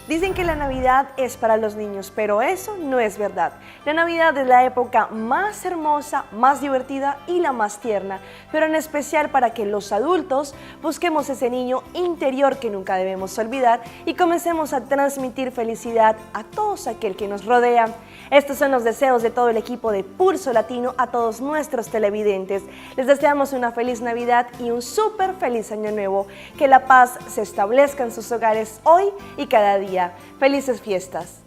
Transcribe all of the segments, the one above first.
Dicen que la Navidad es para los niños, pero eso no es verdad. La Navidad es la época más hermosa, más divertida y la más tierna, pero en especial para que los adultos busquemos ese niño interior que nunca debemos olvidar y comencemos a transmitir felicidad a todos aquel que nos rodea. Estos son los deseos de todo el equipo de Pulso Latino a todos nuestros televidentes. Les deseamos una feliz Navidad y un súper feliz Año Nuevo. Que la paz se establezca en sus hogares hoy y cada día. ¡Felices fiestas!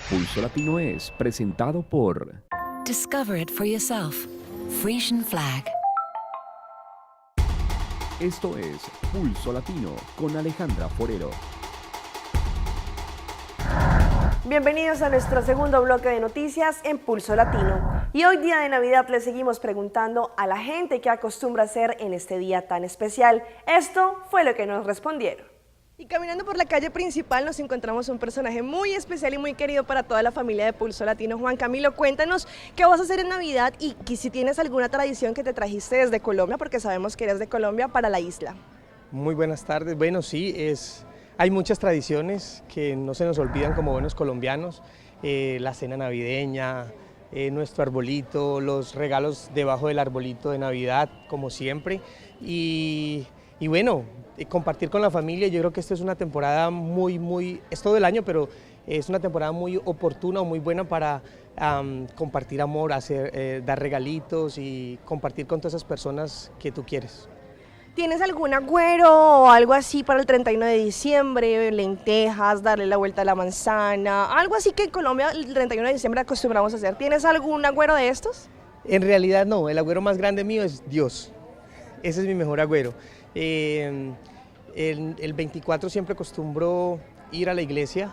Pulso Latino es presentado por Discover it for yourself. Frisian Flag. Esto es Pulso Latino con Alejandra Forero. Bienvenidos a nuestro segundo bloque de noticias en Pulso Latino. Y hoy día de Navidad le seguimos preguntando a la gente qué acostumbra hacer en este día tan especial. Esto fue lo que nos respondieron. Y caminando por la calle principal nos encontramos un personaje muy especial y muy querido para toda la familia de Pulso Latino. Juan Camilo, cuéntanos qué vas a hacer en Navidad y si tienes alguna tradición que te trajiste desde Colombia, porque sabemos que eres de Colombia, para la isla. Muy buenas tardes. Bueno, sí, hay muchas tradiciones que no se nos olvidan como buenos colombianos. La cena navideña, nuestro arbolito, los regalos debajo del arbolito de Navidad, como siempre. Y bueno, compartir con la familia. Yo creo que esta es una temporada es todo el año, pero es una temporada muy oportuna o muy buena para compartir amor, dar regalitos y compartir con todas esas personas que tú quieres. ¿Tienes algún agüero o algo así para el 31 de diciembre? Lentejas, darle la vuelta a la manzana, algo así que en Colombia el 31 de diciembre acostumbramos a hacer. ¿Tienes algún agüero de estos? En realidad no, el agüero más grande mío es Dios. Ese es mi mejor agüero. El 24 siempre acostumbro ir a la iglesia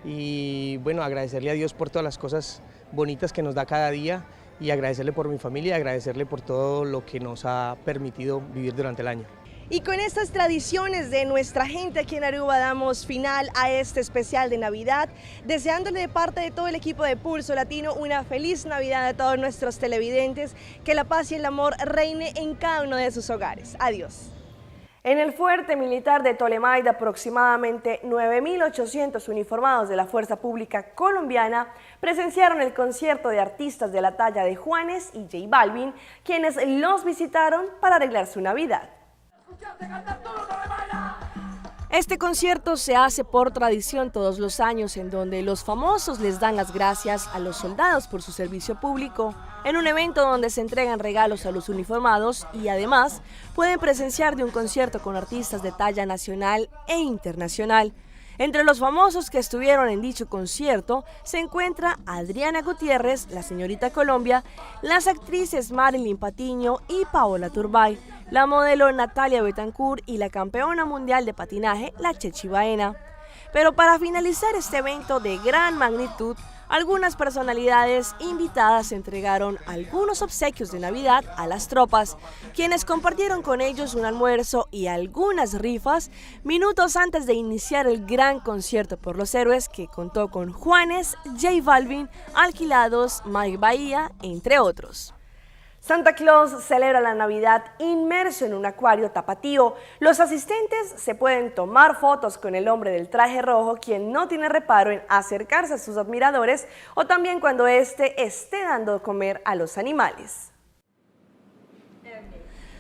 y bueno, agradecerle a Dios por todas las cosas bonitas que nos da cada día y agradecerle por mi familia y agradecerle por todo lo que nos ha permitido vivir durante el año. Y con estas tradiciones de nuestra gente aquí en Aruba damos final a este especial de Navidad, deseándole de parte de todo el equipo de Pulso Latino una feliz Navidad a todos nuestros televidentes, que la paz y el amor reine en cada uno de sus hogares. Adiós. En el fuerte militar de Ptolemaida, aproximadamente 9.800 uniformados de la Fuerza Pública colombiana presenciaron el concierto de artistas de la talla de Juanes y J Balvin, quienes los visitaron para arreglar su Navidad. Este concierto se hace por tradición todos los años, en donde los famosos les dan las gracias a los soldados por su servicio público, en un evento donde se entregan regalos a los uniformados y además pueden presenciar de un concierto con artistas de talla nacional e internacional. Entre los famosos que estuvieron en dicho concierto se encuentra Adriana Gutiérrez, la señorita Colombia, las actrices Marilyn Patiño y Paola Turbay, la modelo Natalia Betancourt y la campeona mundial de patinaje, la Chechi Baena. Pero para finalizar este evento de gran magnitud, algunas personalidades invitadas entregaron algunos obsequios de Navidad a las tropas, quienes compartieron con ellos un almuerzo y algunas rifas minutos antes de iniciar el gran concierto por los héroes que contó con Juanes, J Balvin, Alquilados, Mike Bahía, entre otros. Santa Claus celebra la Navidad inmerso en un acuario tapatío. Los asistentes se pueden tomar fotos con el hombre del traje rojo, quien no tiene reparo en acercarse a sus admiradores o también cuando éste esté dando de comer a los animales.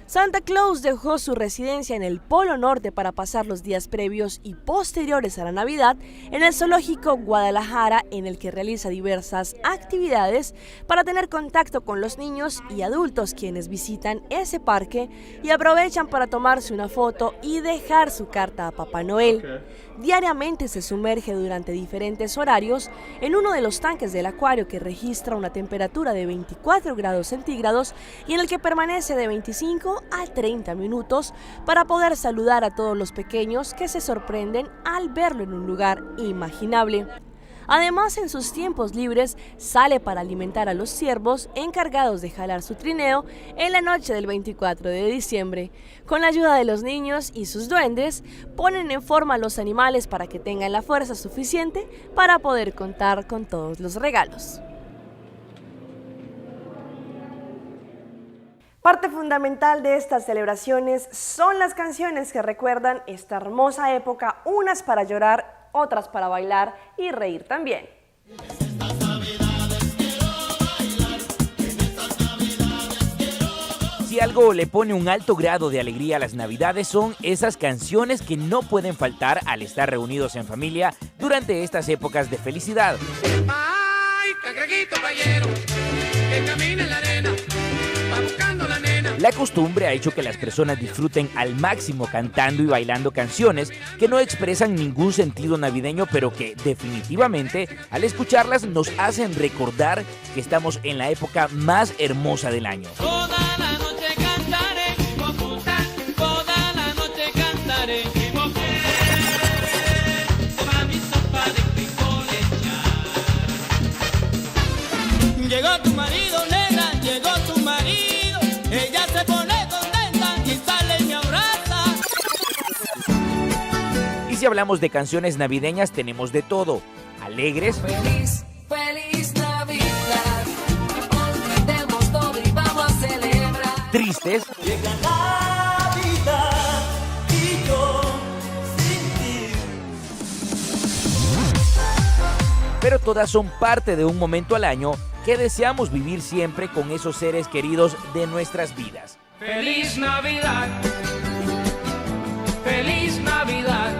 Santa Claus dejó su residencia en el Polo Norte para pasar los días previos y posteriores a la Navidad en el Zoológico Guadalajara, en el que realiza diversas actividades para tener contacto con los niños y adultos quienes visitan ese parque y aprovechan para tomarse una foto y dejar su carta a Papá Noel. Diariamente se sumerge durante diferentes horarios en uno de los tanques del acuario que registra una temperatura de 24 grados centígrados y en el que permanece de 25 a 30 minutos para poder saludar a todos los pequeños que se sorprenden al verlo en un lugar imaginable. Además, en sus tiempos libres sale para alimentar a los ciervos encargados de jalar su trineo en la noche del 24 de diciembre. Con la ayuda de los niños y sus duendes, ponen en forma a los animales para que tengan la fuerza suficiente para poder contar con todos los regalos. Parte fundamental de estas celebraciones son las canciones que recuerdan esta hermosa época, unas para llorar, otras para bailar y reír también. Si algo le pone un alto grado de alegría a las Navidades son esas canciones que no pueden faltar al estar reunidos en familia durante estas épocas de felicidad. Ay, cangrejito playero, que camina en la arena, va buscando la nena. La costumbre ha hecho que las personas disfruten al máximo cantando y bailando canciones que no expresan ningún sentido navideño, pero que definitivamente al escucharlas nos hacen recordar que estamos en la época más hermosa del año. Toda la noche cantaré, toda la noche cantaré, va mi sopa de frijoles ya. Llegó tu marido, nena, llegó tu marido, ella se pone contenta y sale y me abraza. Y si hablamos de canciones navideñas, tenemos de todo: alegres, Feliz, feliz Navidad. Olvidemos todo y vamos a celebrar. tristes, Llega Navidad y yo sin ti. pero todas son parte de un momento al año que deseamos vivir siempre con esos seres queridos de nuestras vidas. Feliz Navidad, feliz Navidad,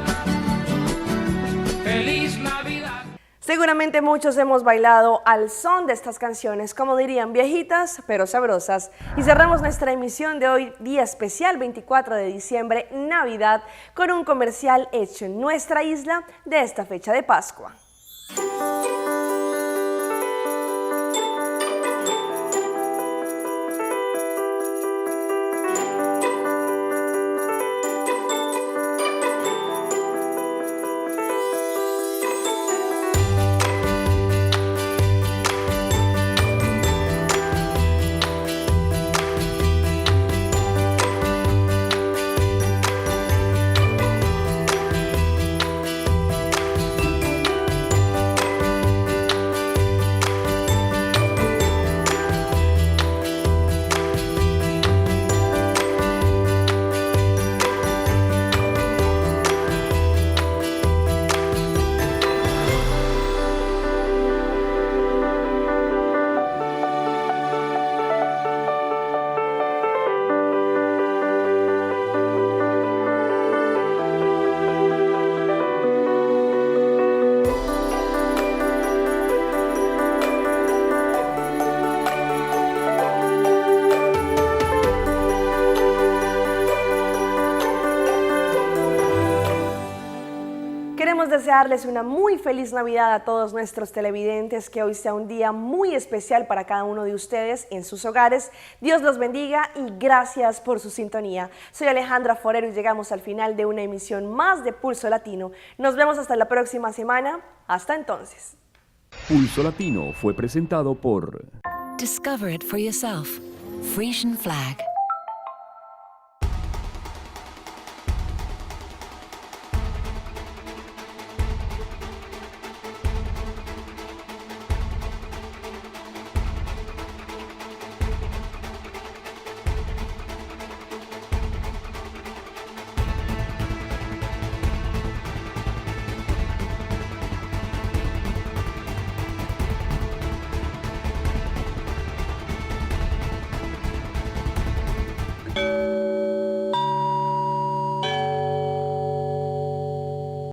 feliz Navidad. Seguramente muchos hemos bailado al son de estas canciones, como dirían, viejitas pero sabrosas. Y cerramos nuestra emisión de hoy, día especial 24 de diciembre, Navidad, con un comercial hecho en nuestra isla de esta fecha de Pascua. Queremos desearles una muy feliz Navidad a todos nuestros televidentes, que hoy sea un día muy especial para cada uno de ustedes en sus hogares. Dios los bendiga y gracias por su sintonía. Soy Alejandra Forero y llegamos al final de una emisión más de Pulso Latino. Nos vemos hasta la próxima semana. Hasta entonces. Pulso Latino fue presentado por Discover it for yourself. Frisian Flag.